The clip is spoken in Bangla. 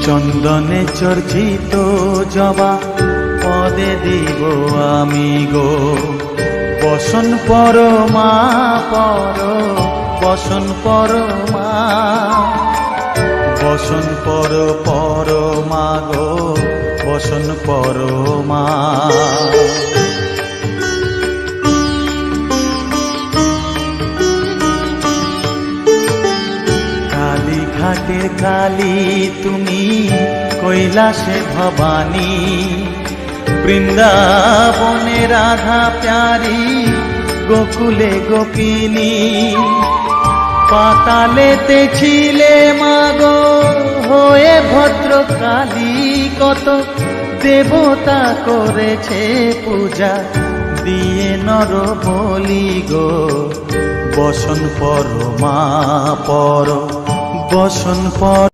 চন্দনে চর্চিত জবা পদে দিব আমি গো। বসন পরমা পর, বসন পরমা, বসন পরমা গো, বসন পরমা। কালীঘাটের কালী তুমি, কৈলাসে ভবানী, বৃন্দাবনে রাধা প্যারি, গোকুলে গোপিনী। পাতালেতে ছিলে মাগো হয়ে ভদ্রকালী, কত দেবতা করেছে পূজা দিয়ে নর বলি গো। বসন পরমা পর, বসন পর